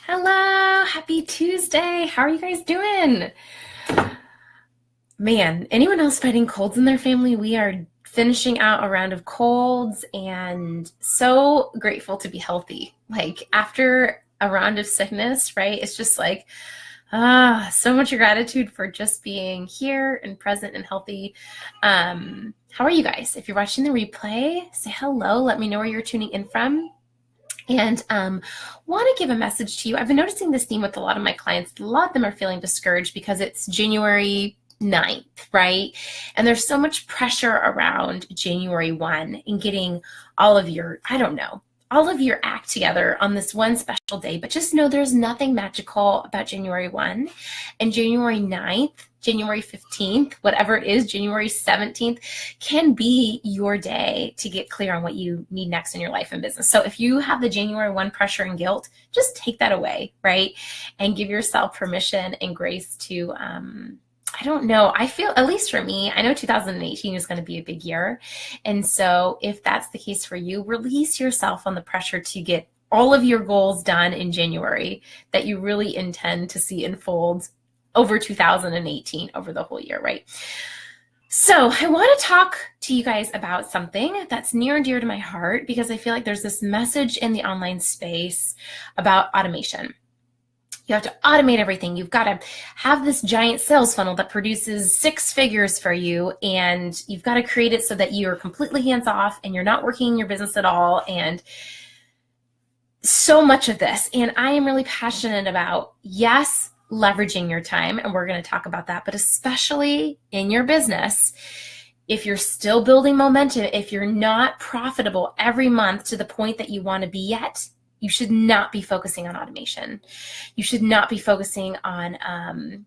Hello, happy Tuesday. How are you guys doing? Man, anyone else fighting colds in their family? We are finishing out a round of colds and so grateful to be healthy. Like after a round of sickness, right? It's just like, so much gratitude for just being here and present and healthy. How are you guys? If you're watching the replay, say hello. Let me know where you're tuning in from. And want to give a message to you. I've been noticing this theme with a lot of my clients. A lot of them are feeling discouraged because it's January 9th, right? And there's so much pressure around January 1 in getting all of your, all of your act together on this one special day. But just know there's nothing magical about January 1 and January 9th. January 15th, whatever it is, January 17th can be your day to get clear on what you need next in your life and business. So if you have the January 1 pressure and guilt, just take that away, right? And give yourself permission and grace to, I feel, at least for me, I know 2018 is going to be a big year. And so if that's the case for you, release yourself on the pressure to get all of your goals done in January that you really intend to see unfold over 2018, over the whole year, right? So I want to talk to you guys about something that's near and dear to my heart because I feel like there's this message in the online space about automation. You have to automate everything. You've got to have this giant sales funnel that produces 6 figures for you, and you've got to create it so that you're completely hands-off and you're not working in your business at all, and so much of this. And I am really passionate about, yes, leveraging your time, and we're going to talk about that, but especially in your business, if you're still building momentum, if you're not profitable every month to the point that you want to be yet, you should not be focusing on automation. You should not be focusing on,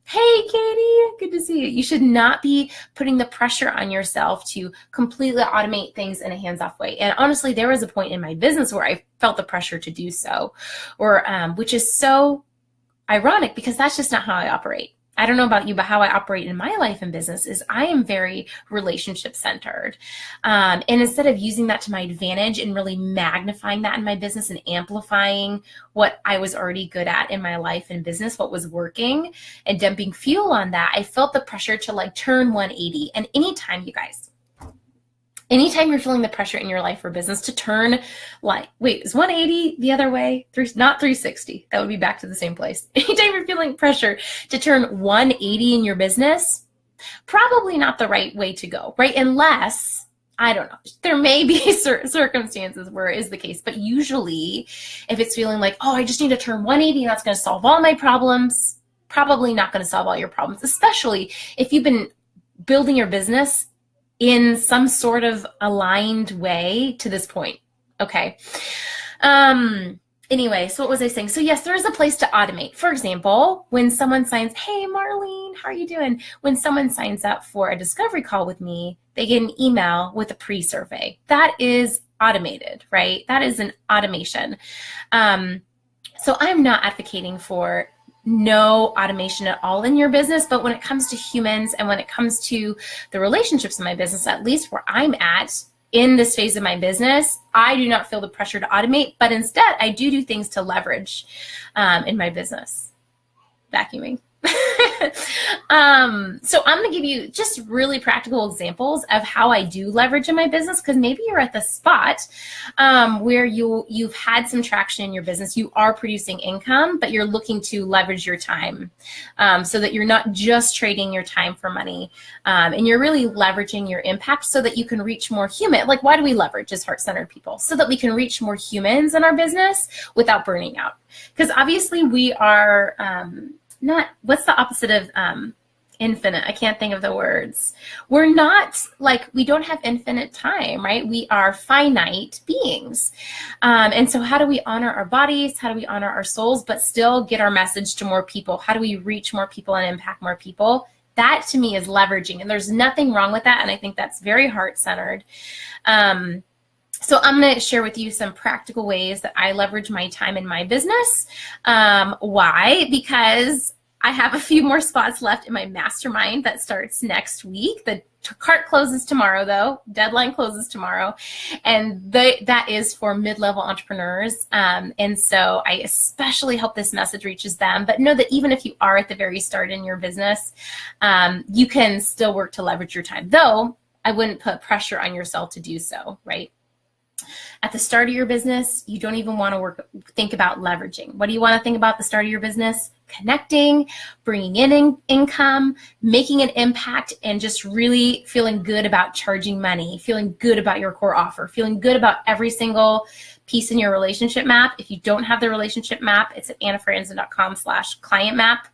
hey, Katie, good to see you. You should not be putting the pressure on yourself to completely automate things in a hands-off way. And honestly, there was a point in my business where I felt the pressure to do so, or which is so ironic because that's just not how I operate. I don't know about you, but how I operate in my life and business is I am very relationship centered. And instead of using that to my advantage and really magnifying that in my business and amplifying what I was already good at in my life and business, what was working, and dumping fuel on that, I felt the pressure to like turn 180. And anytime, you guys, anytime you're feeling the pressure in your life or business to turn like, wait, is 180 the other way? Not 360. That would be back to the same place. Anytime you're feeling pressure to turn 180 in your business, probably not the right way to go, right? Unless, I don't know, there may be certain circumstances where it is the case, but usually if it's feeling like, oh, I just need to turn 180 and that's going to solve all my problems, probably not going to solve all your problems, especially if you've been building your business in some sort of aligned way to this point. Okay. Anyway, so what was I saying? So yes, there is a place to automate. For example, when someone signs, hey, Marlene, how are you doing? When someone signs up for a discovery call with me, they get an email with a pre-survey. That is automated, right? That is an automation. So I'm not advocating for no automation at all in your business, but when it comes to humans and when it comes to the relationships in my business, at least where I'm at in this phase of my business, I do not feel the pressure to automate, but instead I do things to leverage in my business. Vacuuming. So I'm going to give you just really practical examples of how I do leverage in my business, because maybe you're at the spot where you've had some traction in your business. You are producing income, but you're looking to leverage your time so that you're not just trading your time for money, and you're really leveraging your impact so that you can reach more human. Like, why do we leverage as heart-centered people? So that we can reach more humans in our business without burning out. Because obviously we are not, what's the opposite of infinite? I can't think of the words. We're not like, we don't have infinite time, right? We are finite beings. And so how do we honor our bodies? How do we honor our souls, but still get our message to more people? How do we reach more people and impact more people? That to me is leveraging, and there's nothing wrong with that. And I think that's very heart-centered. So I'm going to share with you some practical ways that I leverage my time in my business. Why? Because I have a few more spots left in my mastermind that starts next week, the cart closes tomorrow though. Deadline closes tomorrow. And that is for mid-level entrepreneurs. And so I especially hope this message reaches them, but know that even if you are at the very start in your business, you can still work to leverage your time, though I wouldn't put pressure on yourself to do so, right? At the start of your business, you don't even want to think about leveraging. What do you want to think about at the start of your business? Connecting, bringing in income, making an impact, and just really feeling good about charging money, feeling good about your core offer, feeling good about every single piece in your relationship map. If you don't have the relationship map, it's at annafranzen.com/client map.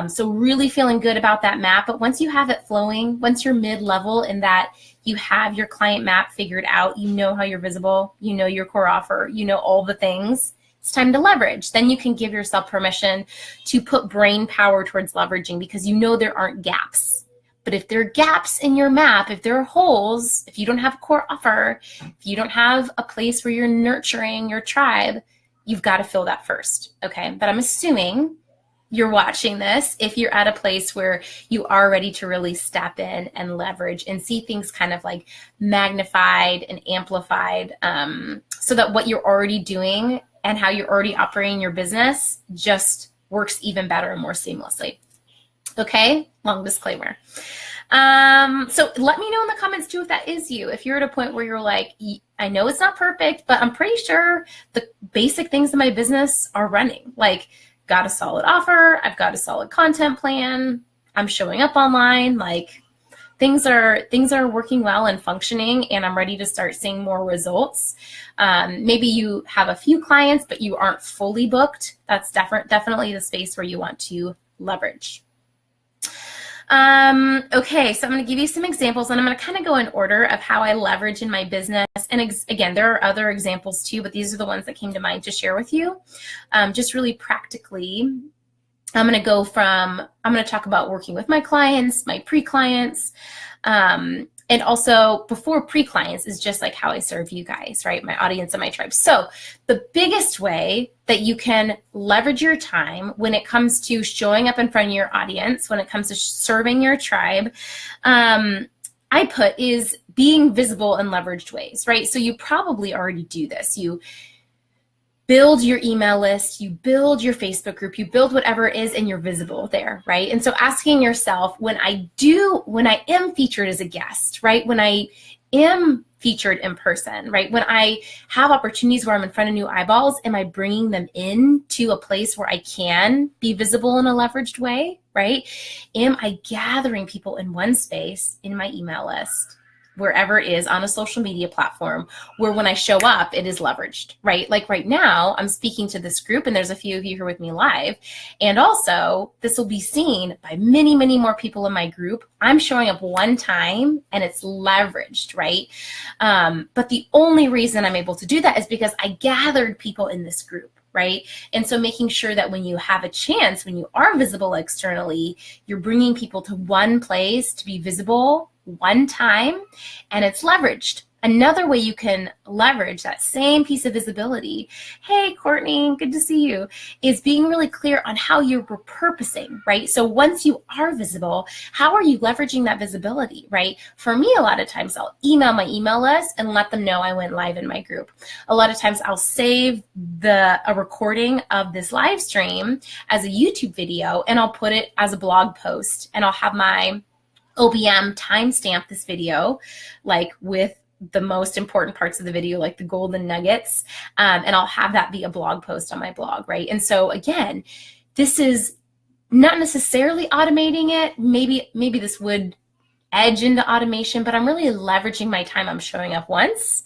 So really feeling good about that map. But once you have it flowing, once you're mid-level in that you have your client map figured out, you know how you're visible, you know your core offer, you know all the things, it's time to leverage. Then you can give yourself permission to put brain power towards leveraging because you know there aren't gaps. But if there are gaps in your map, if there are holes, if you don't have a core offer, if you don't have a place where you're nurturing your tribe, you've got to fill that first, okay? But I'm assuming you're watching this if you're at a place where you are ready to really step in and leverage and see things kind of like magnified and amplified, so that what you're already doing and how you're already operating your business just works even better and more seamlessly. Okay, long disclaimer. So let me know in the comments too if that is you. If you're at a point where you're like, I know it's not perfect, but I'm pretty sure the basic things in my business are running. Like, got a solid offer, I've got a solid content plan, I'm showing up online, like things are working well and functioning, and I'm ready to start seeing more results. Maybe you have a few clients, but you aren't fully booked. That's definitely the space where you want to leverage. Okay, so I'm going to give you some examples, and I'm going to kind of go in order of how I leverage in my business. And again, there are other examples too, but these are the ones that came to mind to share with you. Just really practically, I'm going to talk about working with my clients, my pre-clients, and also before pre-clients is just like how I serve you guys, right? My audience and my tribe. So the biggest way that you can leverage your time when it comes to showing up in front of your audience, when it comes to serving your tribe, I put is being visible in leveraged ways, right? So you probably already do this. You build your email list, you build your Facebook group, you build whatever it is, and you're visible there, right? And so asking yourself, when I am featured as a guest, right? When I am featured in person, right? When I have opportunities where I'm in front of new eyeballs, am I bringing them into a place where I can be visible in a leveraged way, right? Am I gathering people in one space in my email list, wherever it is on a social media platform, where when I show up, it is leveraged, right? Like right now, I'm speaking to this group, and there's a few of you here with me live. And also, this will be seen by many, many more people in my group. I'm showing up one time, and it's leveraged, right? But the only reason I'm able to do that is because I gathered people in this group, right? And so making sure that when you have a chance, when you are visible externally, you're bringing people to one place to be visible one time, and it's leveraged. Another way you can leverage that same piece of visibility, hey, Courtney, good to see you, is being really clear on how you're repurposing, right? So once you are visible, how are you leveraging that visibility, right? For me, a lot of times I'll email my email list and let them know I went live in my group. A lot of times I'll save a recording of this live stream as a YouTube video, and I'll put it as a blog post, and I'll have my OBM timestamp this video, like with the most important parts of the video, like the golden nuggets, and I'll have that be a blog post on my blog, right? And so again, this is not necessarily automating it. Maybe this would edge into automation, but I'm really leveraging my time. I'm showing up once,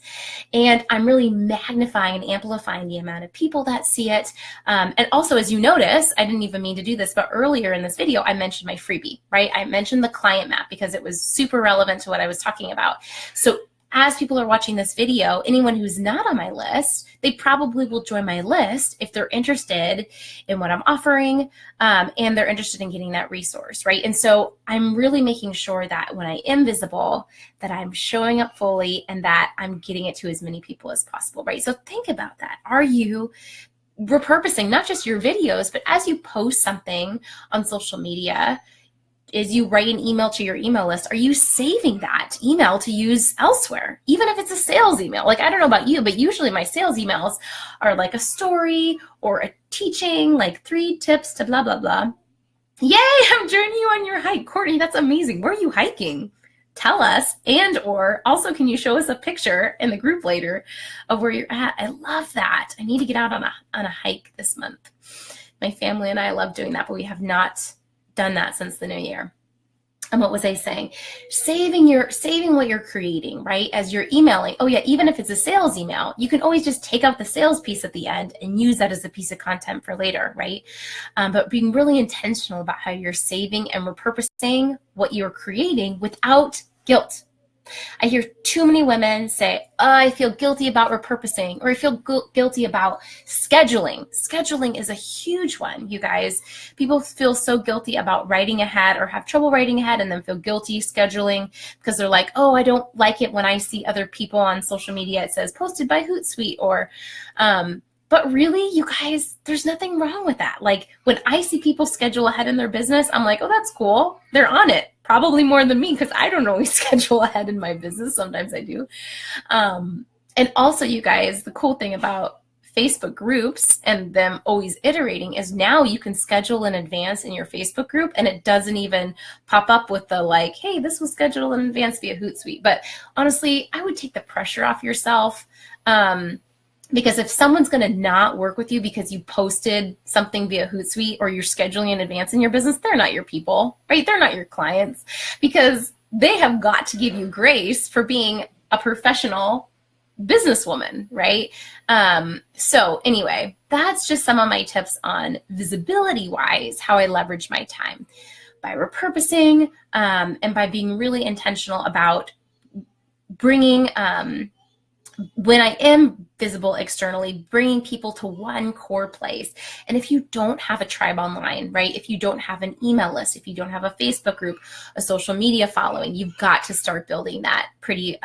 and I'm really magnifying and amplifying the amount of people that see it. And also, as you notice, I didn't even mean to do this, but earlier in this video, I mentioned my freebie, right? I mentioned the client map because it was super relevant to what I was talking about. So as people are watching this video, anyone who's not on my list, they probably will join my list if they're interested in what I'm offering, and they're interested in getting that resource, right? And so I'm really making sure that when I am visible, that I'm showing up fully and that I'm getting it to as many people as possible, right? So think about that. Are you repurposing not just your videos, but as you post something on social media, is you write an email to your email list. Are you saving that email to use elsewhere? Even if it's a sales email. Like, I don't know about you, but usually my sales emails are like a story or a teaching, like 3 tips to blah, blah, blah. Yay, I'm joining you on your hike. Courtney, that's amazing. Where are you hiking? Tell us, and or also can you show us a picture in the group later of where you're at? I love that. I need to get out on a hike this month. My family and I love doing that, but we have not done that since the new year. And what was I saying? Saving what you're creating, right? As you're emailing. Oh yeah, even if it's a sales email, you can always just take out the sales piece at the end and use that as a piece of content for later, right? But being really intentional about how you're saving and repurposing what you're creating without guilt. I hear too many women say, oh, I feel guilty about repurposing, or I feel guilty about scheduling. Scheduling is a huge one, you guys. People feel so guilty about writing ahead or have trouble writing ahead and then feel guilty scheduling because they're like, oh, I don't like it when I see other people on social media. It says posted by Hootsuite or, but really, you guys, there's nothing wrong with that. Like when I see people schedule ahead in their business, I'm like, oh, that's cool. They're on it. Probably more than me because I don't always schedule ahead in my business. Sometimes I do. And also, you guys, the cool thing about Facebook groups and them always iterating is now you can schedule in advance in your Facebook group and it doesn't even pop up with the like, hey, this was scheduled in advance via Hootsuite. But honestly, I would take the pressure off yourself. Because if someone's going to not work with you because you posted something via Hootsuite or you're scheduling in advance in your business, they're not your people, right? They're not your clients because they have got to give you grace for being a professional businesswoman, right? So anyway, that's just some of my tips on visibility-wise, how I leverage my time by repurposing and by being really intentional about bringing when I am visible externally, bringing people to one core place. And if you don't have a tribe online, right? If you don't have an email list, if you don't have a Facebook group, a social media following, you've got to start building that pretty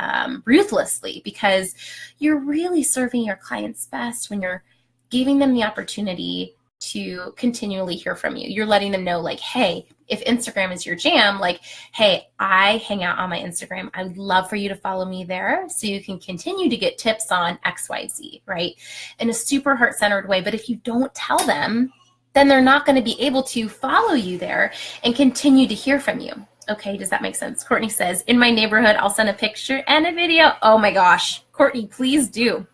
ruthlessly because you're really serving your clients best when you're giving them the opportunity to continually hear from you. You're letting them know like, hey, if Instagram is your jam, like, hey, I hang out on my Instagram. I would love for you to follow me there so you can continue to get tips on XYZ, right? In a super heart-centered way. But if you don't tell them, then they're not going to be able to follow you there and continue to hear from you. Okay, does that make sense? Courtney says, in my neighborhood, I'll send a picture and a video. Oh my gosh, Courtney, please do.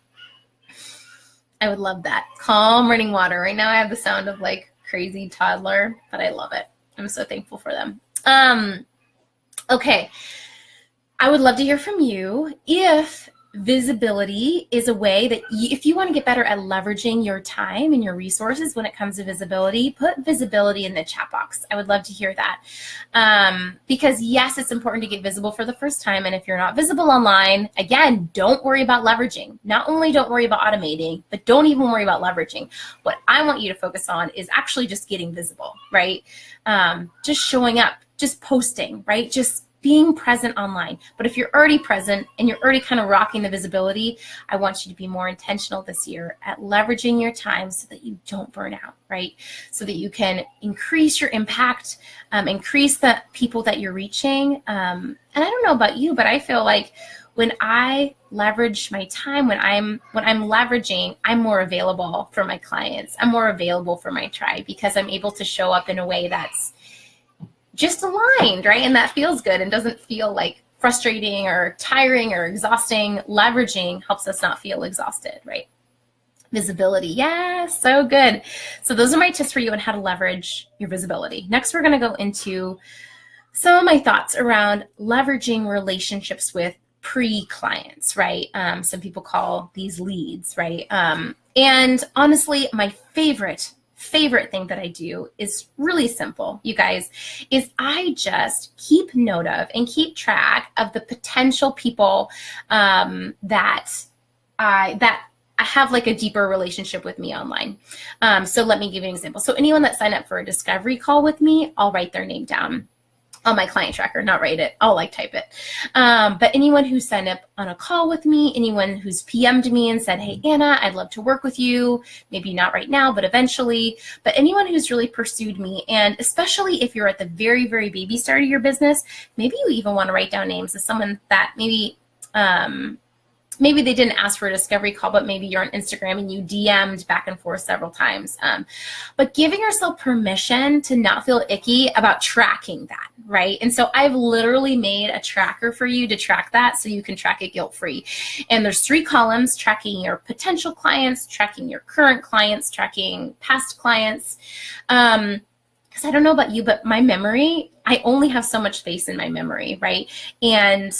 I would love that. Calm running water. Right now I have the sound of like crazy toddler, but I love it. I'm so thankful for them. Okay. I would love to hear from you if visibility is a way that if you want to get better at leveraging your time and your resources when it comes to visibility, put visibility in the chat box. I would love to hear that. Because yes, it's important to get visible for the first time. And if you're not visible online, again, don't worry about leveraging. Not only don't worry about automating, but don't even worry about leveraging. What I want you to focus on is actually just getting visible, right? Just showing up, just posting, right? Just being present online. But if you're already present and you're already kind of rocking the visibility, I want you to be more intentional this year at leveraging your time so that you don't burn out, right? So that you can increase your impact, increase the people that you're reaching. And I don't know about you, but I feel like when I leverage my time, when I'm leveraging, I'm more available for my clients. I'm more available for my tribe because I'm able to show up in a way that's just aligned, right? And that feels good and doesn't feel like frustrating or tiring or exhausting. Leveraging helps us not feel exhausted, right? Visibility, yeah, so good. So those are my tips for you on how to leverage your visibility. Next, we're gonna go into some of my thoughts around leveraging relationships with pre-clients, right? Some people call these leads, right? And honestly, my favorite thing that I do is really simple, you guys, is I just keep note of and keep track of the potential people that I have like a deeper relationship with me online. So let me give you an example. So anyone that signed up for a discovery call with me, I'll write their name down. on my client tracker, not write it. I'll like type it. But anyone who signed up on a call with me, anyone who's PM'd me and said, hey, Anna, I'd love to work with you. Maybe not right now, but eventually. But anyone who's really pursued me, and especially if you're at the very, very baby start of your business, maybe you even want to write down names of someone that maybe they didn't ask for a discovery call, but maybe you're on Instagram and you DM'd back and forth several times. But giving yourself permission to not feel icky about tracking that, right? And so I've literally made a tracker for you to track that so you can track it guilt-free. And there's 3 columns: tracking your potential clients, tracking your current clients, tracking past clients. Because I don't know about you, but my memory, I only have so much space in my memory, right? And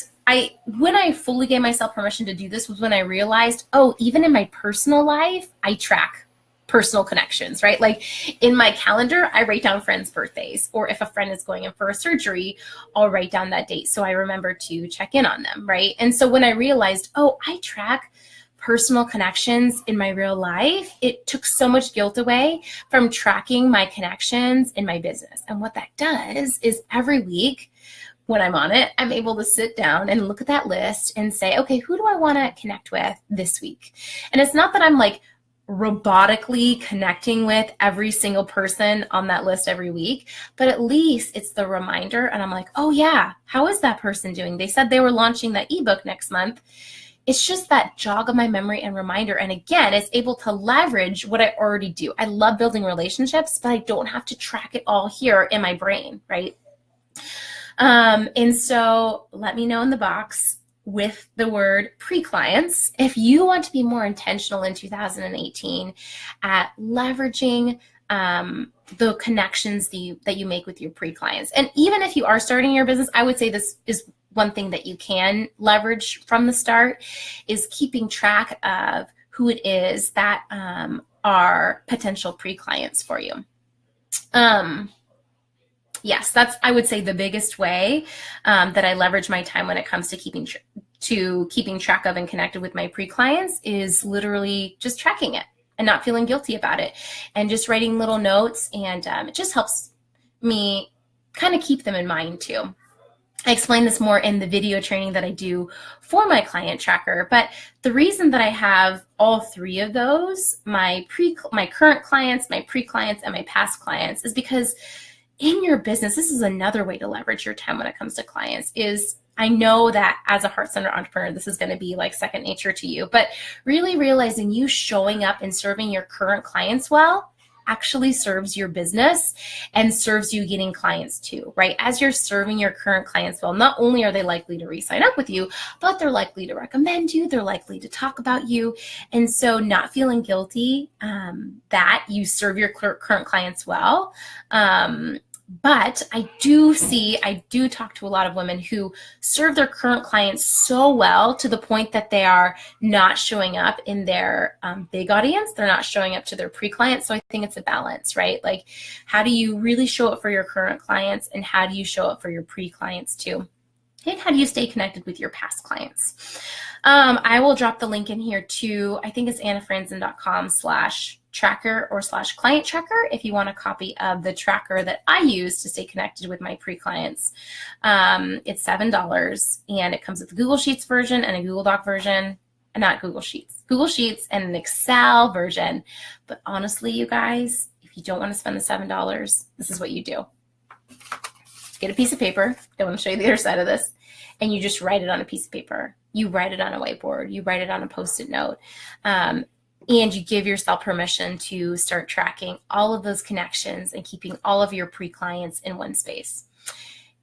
when I fully gave myself permission to do this was when I realized, oh, even in my personal life, I track personal connections, right? Like in my calendar, I write down friends' birthdays, or if a friend is going in for a surgery, I'll write down that date so I remember to check in on them, right? And so when I realized, oh, I track personal connections in my real life, it took so much guilt away from tracking my connections in my business. And what that does is every week, when I'm on it, I'm able to sit down and look at that list and say, okay, who do I want to connect with this week? And it's not that I'm like robotically connecting with every single person on that list every week, but at least it's the reminder. And I'm like, oh yeah, how is that person doing? They said they were launching that ebook next month. It's just that jog of my memory and reminder. And again, it's able to leverage what I already do. I love building relationships, but I don't have to track it all here in my brain, right? And so let me know in the box with the word pre-clients if you want to be more intentional in 2018 at leveraging the connections that you make with your pre-clients. And even if you are starting your business, I would say this is one thing that you can leverage from the start, is keeping track of who it is that are potential pre-clients for you. Yes, that's, I would say, the biggest way that I leverage my time when it comes to keeping track of and connected with my pre-clients is literally just tracking it and not feeling guilty about it and just writing little notes. And it just helps me kind of keep them in mind too. I explain this more in the video training that I do for my client tracker. But the reason that I have all 3 of those, my current clients, my pre-clients, and my past clients, is because in your business, this is another way to leverage your time when it comes to clients. Is I know that as a heart-centered entrepreneur, this is going to be like second nature to you, but really realizing you showing up and serving your current clients well actually serves your business and serves you getting clients too, right? As you're serving your current clients well, not only are they likely to re-sign up with you, but they're likely to recommend you, they're likely to talk about you. And so not feeling guilty that you serve your current clients well. But I do talk to a lot of women who serve their current clients so well to the point that they are not showing up in their big audience. They're not showing up to their pre-clients. So I think it's a balance, right? Like, how do you really show up for your current clients, and how do you show up for your pre-clients too? And how do you stay connected with your past clients? I will drop the link in here too. I think it's annafranzen.com/tracker or /client tracker if you want a copy of the tracker that I use to stay connected with my pre-clients. It's $7 and it comes with a Google Sheets version and a Google Doc version. Not Google Sheets and an Excel version. But honestly, you guys, if you don't want to spend the $7, this is what you do. Get a piece of paper. I want to show you the other side of this. And you just write it on a piece of paper. You write it on a whiteboard. You write it on a Post-it note. And you give yourself permission to start tracking all of those connections and keeping all of your pre-clients in one space.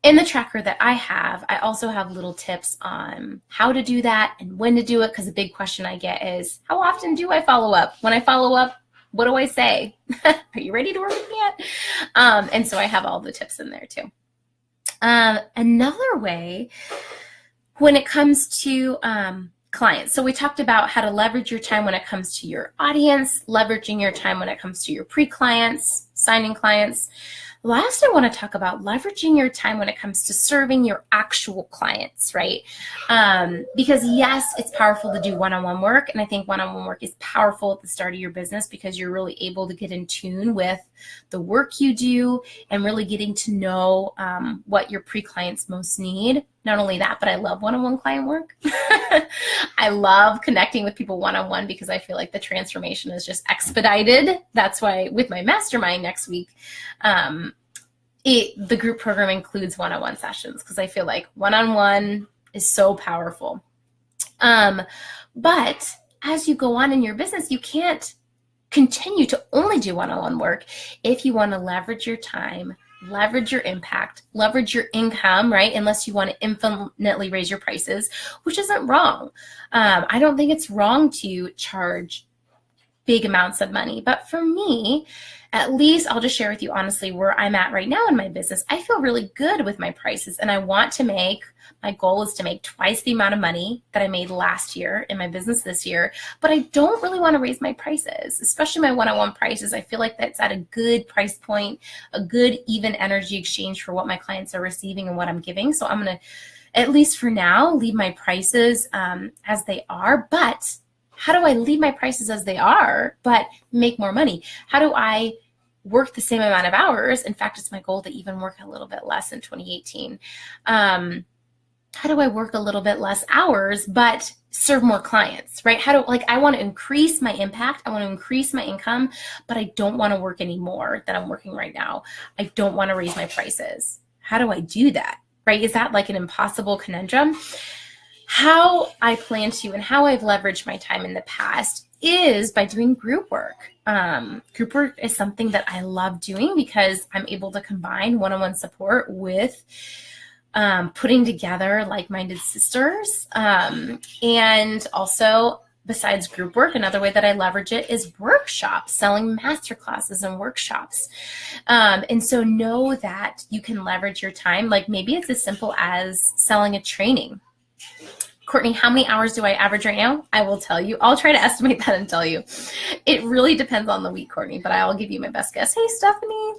In the tracker that I have, I also have little tips on how to do that and when to do it, because a big question I get is, how often do I follow up? When I follow up, what do I say? Are you ready to work with me yet? And so I have all the tips in there too. Another way when it comes to clients. So we talked about how to leverage your time when it comes to your audience, leveraging your time when it comes to your pre-clients, signing clients, Last, I want to talk about leveraging your time when it comes to serving your actual clients, right? Because yes, it's powerful to do one-on-one work. And I think one-on-one work is powerful at the start of your business because you're really able to get in tune with the work you do and really getting to know what your pre-clients most need. Not only that, but I love one-on-one client work. I love connecting with people one-on-one because I feel like the transformation is just expedited. That's why with my mastermind next week, the group program includes one-on-one sessions because I feel like one-on-one is so powerful. But as you go on in your business, you can't continue to only do one-on-one work if you want to leverage your time, leverage your impact, leverage your income, right? Unless you want to infinitely raise your prices, which isn't wrong. I don't think it's wrong to charge big amounts of money. But for me, at least I'll just share with you honestly where I'm at right now in my business. I feel really good with my prices and I want to my goal is to make twice the amount of money that I made last year in my business this year, but I don't really want to raise my prices, especially my one-on-one prices. I feel like that's at a good price point, a good even energy exchange for what my clients are receiving and what I'm giving. So I'm going to, at least for now, leave my prices as they are. But how do I leave my prices as they are, but make more money? How do I work the same amount of hours? In fact, it's my goal to even work a little bit less in 2018. How do I work a little bit less hours, but serve more clients, right? I want to increase my impact. I want to increase my income, but I don't want to work any more than I'm working right now. I don't want to raise my prices. How do I do that, right? Is that like an impossible conundrum? How I plan to and how I've leveraged my time in the past is by doing group work. Group work is something that I love doing because I'm able to combine one-on-one support with putting together like-minded sisters. And also, besides group work, another way that I leverage it is workshops, selling masterclasses and workshops. And so know that you can leverage your time. Like maybe it's as simple as selling a training. Courtney, how many hours do I average right now? I will tell you. I'll try to estimate that and tell you. It really depends on the week, Courtney, but I'll give you my best guess. Hey, Stephanie.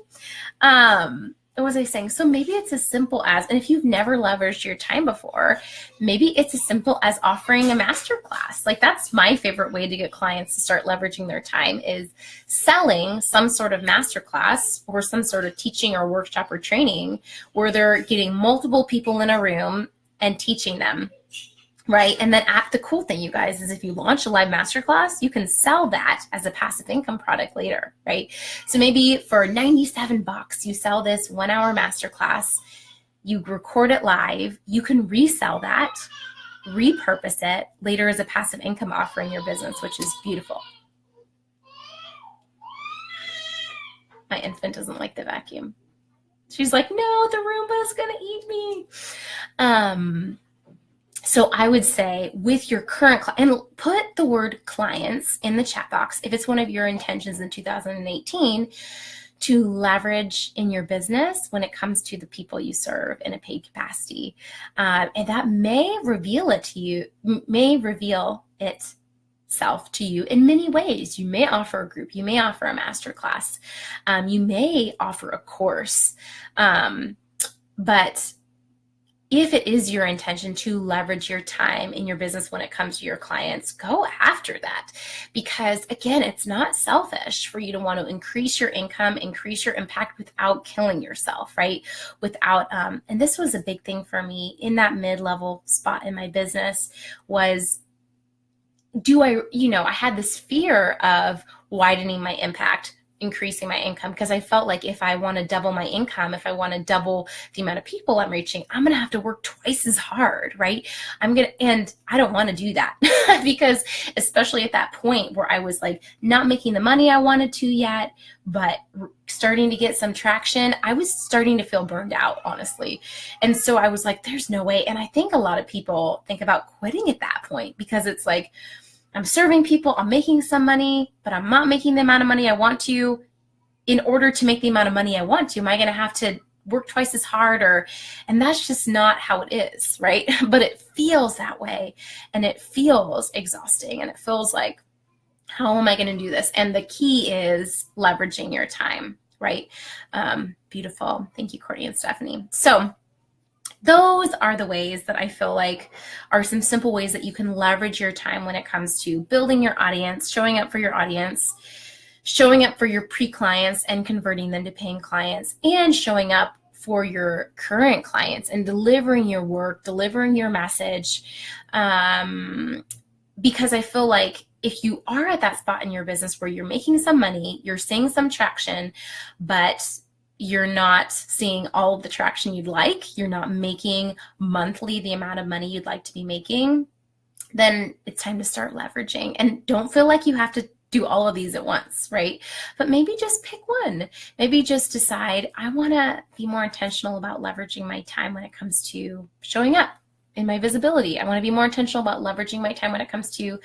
What was I saying? So maybe it's as simple as, and if you've never leveraged your time before, maybe it's as simple as offering a masterclass. Like that's my favorite way to get clients to start leveraging their time is selling some sort of masterclass or some sort of teaching or workshop or training where they're getting multiple people in a room and teaching them. Right. And then the cool thing, you guys, is if you launch a live masterclass, you can sell that as a passive income product later. Right. So maybe for $97, you sell this 1 hour masterclass, you record it live, you can resell that, repurpose it later as a passive income offer in your business, which is beautiful. My infant doesn't like the vacuum. She's like, no, the Roomba's going to eat me. So I would say with your current and put the word clients in the chat box if it's one of your intentions in 2018 to leverage in your business when it comes to the people you serve in a paid capacity. And that may reveal itself to you in many ways. You may offer a group, you may offer a masterclass, you may offer a course, but if it is your intention to leverage your time in your business when it comes to your clients, go after that. Because again, it's not selfish for you to want to increase your income, increase your impact without killing yourself, right? Without, and this was a big thing for me in that mid-level spot in my business was, I had this fear of widening my impact, increasing my income, because I felt like if I want to double my income, if I want to double the amount of people I'm reaching, I'm going to have to work twice as hard, right? And I don't want to do that because especially at that point where I was like not making the money I wanted to yet, but starting to get some traction, I was starting to feel burned out, honestly. And so I was like, there's no way. And I think a lot of people think about quitting at that point because it's like, I'm serving people, I'm making some money, but I'm not making the amount of money I want to. In order to make the amount of money I want to, am I going to have to work twice as hard? And that's just not how it is, right? But it feels that way and it feels exhausting and it feels like, how am I going to do this? And the key is leveraging your time. right? Beautiful. Thank you, Courtney and Stephanie. So those are the ways that I feel like are some simple ways that you can leverage your time when it comes to building your audience, showing up for your audience, showing up for your pre-clients and converting them to paying clients, and showing up for your current clients and delivering your work, delivering your message. Because I feel like if you are at that spot in your business where you're making some money, you're seeing some traction, but you're not seeing all of the traction you'd like, you're not making monthly the amount of money you'd like to be making, then it's time to start leveraging. And don't feel like you have to do all of these at once, right? But maybe just pick one. Maybe just decide, I want to be more intentional about leveraging my time when it comes to showing up in my visibility. I want to be more intentional about leveraging my time when it comes to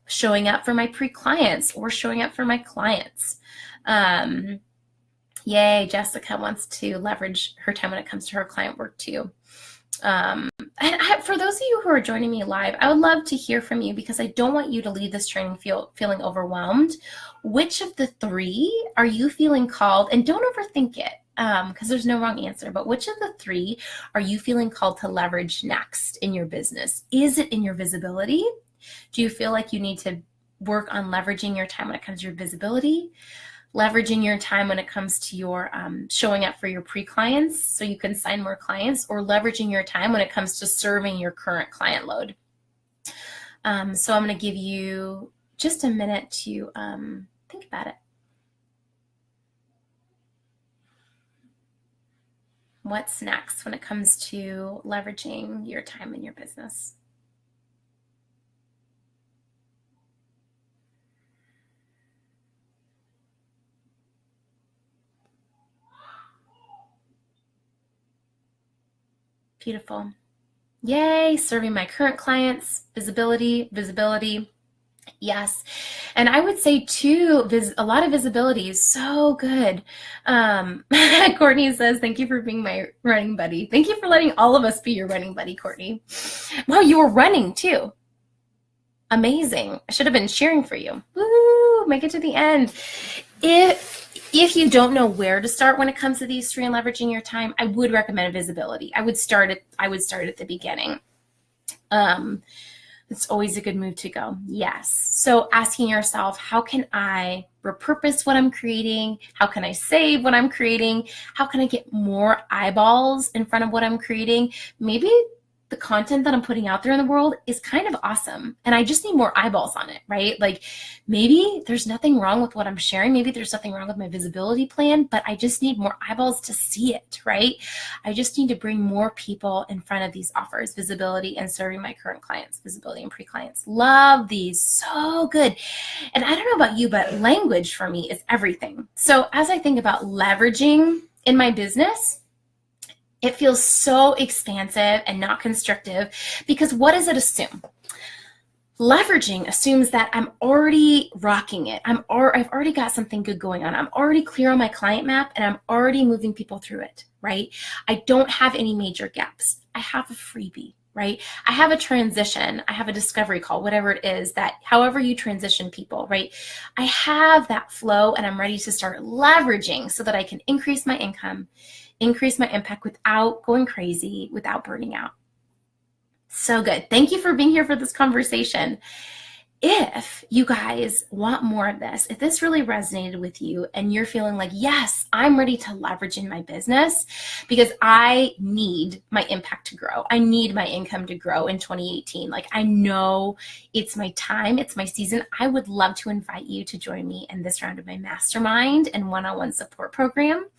showing up for my pre-clients or showing up for my clients. Yay, Jessica wants to leverage her time when it comes to her client work too. And for those of you who are joining me live, I would love to hear from you because I don't want you to leave this training feeling overwhelmed. Which of the three are you feeling called? And don't overthink it because there's no wrong answer, but which of the three are you feeling called to leverage next in your business? Is it in your visibility? Do you feel like you need to work on leveraging your time when it comes to your visibility? Leveraging your time when it comes to your showing up for your pre-clients so you can sign more clients, or leveraging your time when it comes to serving your current client load. So I'm going to give you just a minute to think about it. What's next when it comes to leveraging your time in your business? Beautiful. Yay, serving my current clients, visibility. Yes. And I would say too, a lot of visibility is so good. Courtney says, thank you for being my running buddy. Thank you for letting all of us be your running buddy, Courtney. Wow, you were running too. Amazing. I should have been cheering for you. Woo, make it to the end. If you don't know where to start when it comes to these three and leveraging your time, I would recommend visibility. I would start at the beginning. It's always a good move to go. Yes. So asking yourself, how can I repurpose what I'm creating? How can I save what I'm creating? How can I get more eyeballs in front of what I'm creating? Maybe the content that I'm putting out there in the world is kind of awesome and I just need more eyeballs on it, right? Like maybe there's nothing wrong with what I'm sharing. Maybe there's nothing wrong with my visibility plan, but I just need more eyeballs to see it, right? I just need to bring more people in front of these offers, visibility and serving my current clients, visibility and pre-clients. Love these, so good. And I don't know about you, but language for me is everything. So as I think about leveraging in my business, it feels so expansive and not constrictive because what does it assume? Leveraging assumes that I'm already rocking it. I've already got something good going on. I'm already clear on my client map and I'm already moving people through it, right? I don't have any major gaps. I have a freebie, right? I have a transition. I have a discovery call, whatever it is that, however you transition people, right? I have that flow and I'm ready to start leveraging so that I can increase my income, increase my impact without going crazy, without burning out. So good. Thank you for being here for this conversation. If you guys want more of this, if this really resonated with you and you're feeling like, yes, I'm ready to leverage in my business because I need my impact to grow. I need my income to grow in 2018. Like I know it's my time, it's my season. I would love to invite you to join me in this round of my mastermind and one-on-one support program.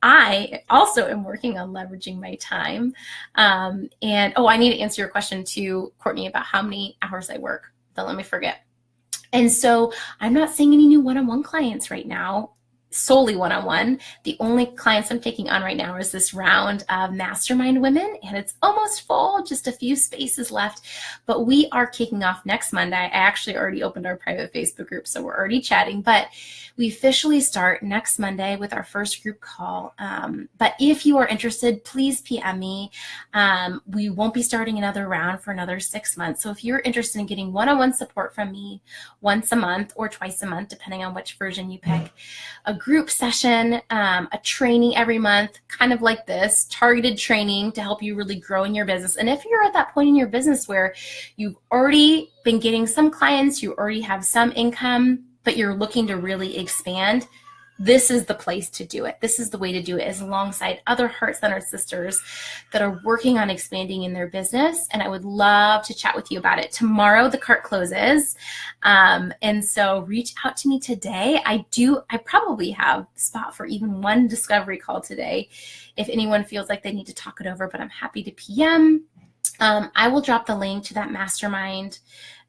I also am working on leveraging my time. I need to answer your question too, Courtney, about how many hours I work. Don't let me forget. And so I'm not seeing any new one-on-one clients right now, solely one-on-one. The only clients I'm taking on right now is this round of mastermind women, and it's almost full, just a few spaces left. But we are kicking off next Monday. I actually already opened our private Facebook group, so we're already chatting, but we officially start next Monday with our first group call. But if you are interested, please PM me. We won't be starting another round for another 6 months. So if you're interested in getting one-on-one support from me once a month or twice a month, depending on which version you pick, a group session, a training every month, kind of like this, targeted training to help you really grow in your business. And if you're at that point in your business where you've already been getting some clients, you already have some income, but you're looking to really expand, this is the place to do it. This is the way to do it, is alongside other heart-centered sisters that are working on expanding in their business. And I would love to chat with you about it. Tomorrow, the cart closes. And so reach out to me today. I probably have spot for even one discovery call today if anyone feels like they need to talk it over, but I'm happy to PM. I will drop the link to that mastermind.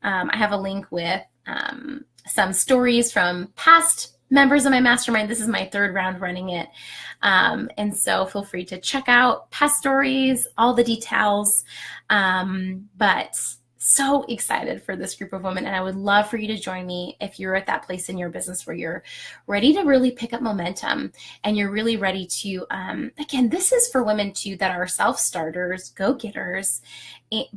I have a link with some stories from past members of my mastermind. This is my third round running it. And so feel free to check out past stories, all the details. But so excited for this group of women. And I would love for you to join me if you're at that place in your business where you're ready to really pick up momentum and you're really ready to, again, this is for women too that are self-starters, go-getters,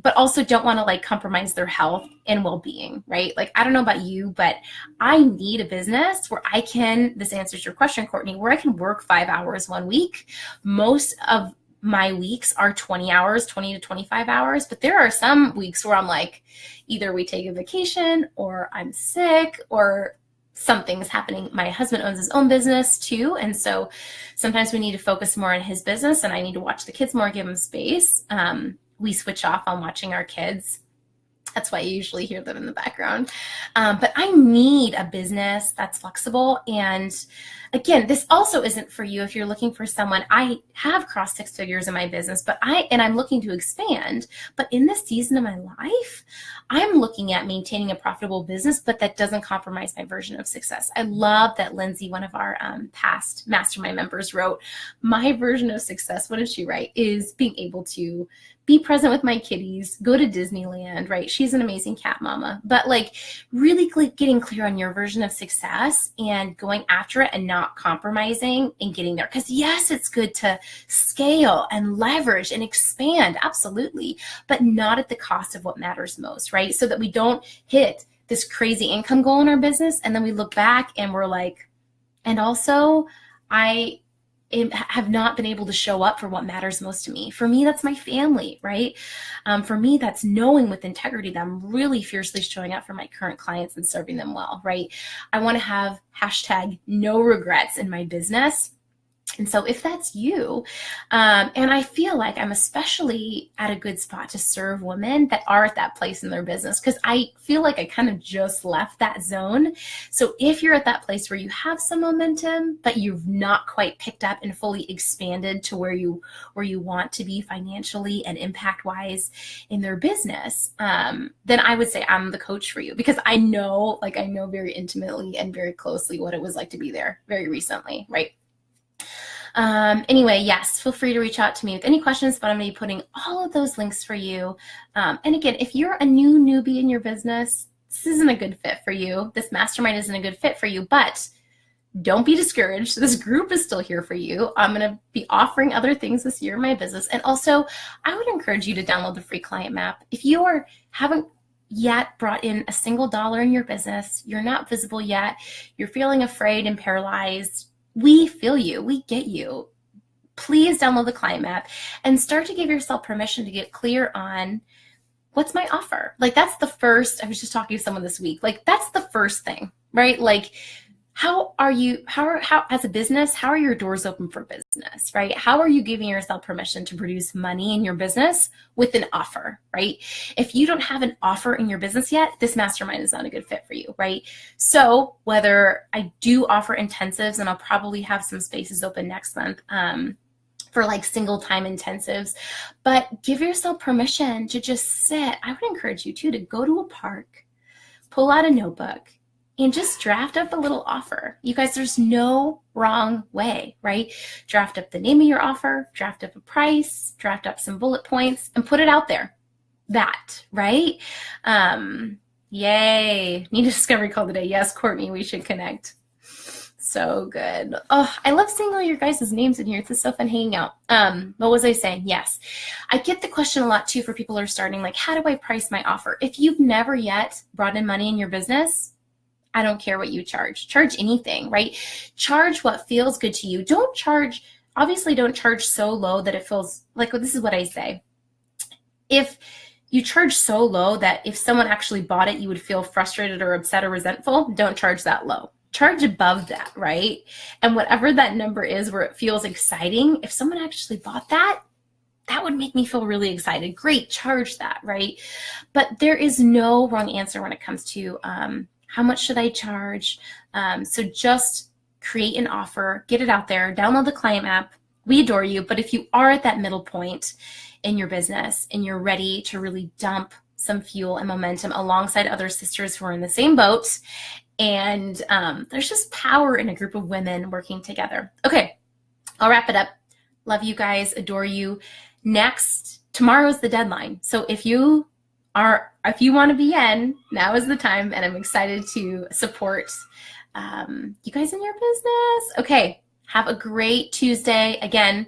but also don't want to like compromise their health and well-being, right? Like, I don't know about you, but I need a business where I can, this answers your question, Courtney, where I can work 5 hours one week. Most of my weeks are 20 hours, 20 to 25 hours, but there are some weeks where I'm like, either we take a vacation or I'm sick or something's happening. My husband owns his own business too. And so sometimes we need to focus more on his business and I need to watch the kids more, give them space. We switch off on watching our kids. That's why you usually hear them in the background. But I need a business that's flexible. And again, this also isn't for you if you're looking for someone. I have crossed 6 figures in my business, but I'm looking to expand. But in this season of my life, I'm looking at maintaining a profitable business, but that doesn't compromise my version of success. I love that Lindsay, one of our past mastermind members, wrote, my version of success, what did she write, is being able to be present with my kitties, go to Disneyland, right? She's an amazing cat mama, but like really getting clear on your version of success and going after it and not compromising and getting there. Because yes, it's good to scale and leverage and expand, absolutely, but not at the cost of what matters most, right? So that we don't hit this crazy income goal in our business and then we look back and we're like, and also I have not been able to show up for what matters most to me. For me, that's my family, right? For me, that's knowing with integrity that I'm really fiercely showing up for my current clients and serving them well, right? I want to have #no regrets in my business. And so if that's you, and I feel like I'm especially at a good spot to serve women that are at that place in their business, because I feel like I kind of just left that zone. So if you're at that place where you have some momentum, but you've not quite picked up and fully expanded to where you want to be financially and impact-wise in their business, then I would say I'm the coach for you, because I know very intimately and very closely what it was like to be there very recently, right? Anyway, yes, feel free to reach out to me with any questions, but I'm going to be putting all of those links for you. And again, if you're a new newbie in your business, this isn't a good fit for you. This mastermind isn't a good fit for you, but don't be discouraged. This group is still here for you. I'm going to be offering other things this year in my business. And also, I would encourage you to download the free client map. If you haven't yet brought in a single dollar in your business, you're not visible yet, you're feeling afraid and paralyzed, we feel you. We get you. Please download the client map and start to give yourself permission to get clear on what's my offer. Like that's the first, I was just talking to someone this week, like that's the first thing, right? Like how as a business, how are your doors open for business, right? How are you giving yourself permission to produce money in your business with an offer, right? If you don't have an offer in your business yet, this mastermind is not a good fit for you, right? So whether I do offer intensives, and I'll probably have some spaces open next month, for like single time intensives, but give yourself permission to just sit. I would encourage you too, to go to a park, pull out a notebook, and just draft up a little offer. You guys, there's no wrong way, right? Draft up the name of your offer, draft up a price, draft up some bullet points, and put it out there. That, right? Yay. Need a discovery call today. Yes, Courtney, we should connect. So good. Oh, I love seeing all your guys' names in here. It's just so fun hanging out. What was I saying? Yes. I get the question a lot too for people who are starting, like, how do I price my offer? If you've never yet brought in money in your business, I don't care what you charge. Charge anything, right? Charge what feels good to you. Don't charge, obviously don't charge so low that it feels like, well, this is what I say. If you charge so low that if someone actually bought it, you would feel frustrated or upset or resentful, don't charge that low. Charge above that, right? And whatever that number is where it feels exciting, if someone actually bought that, that would make me feel really excited. Great, charge that, right? But there is no wrong answer when it comes to how much should I charge? So just create an offer, get it out there, download the Client app. We adore you, but if you are at that middle point in your business and you're ready to really dump some fuel and momentum alongside other sisters who are in the same boat, and there's just power in a group of women working together. Okay, I'll wrap it up. Love you guys, adore you. Tomorrow's the deadline. So if you want to be in, now is the time, and I'm excited to support you guys in your business. Okay, have a great Tuesday. Again,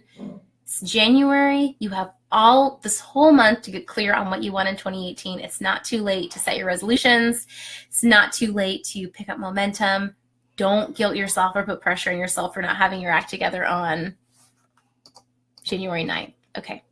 it's January. You have all this whole month to get clear on what you want in 2018. It's not too late to set your resolutions. It's not too late to pick up momentum. Don't guilt yourself or put pressure on yourself for not having your act together on January 9th. Okay.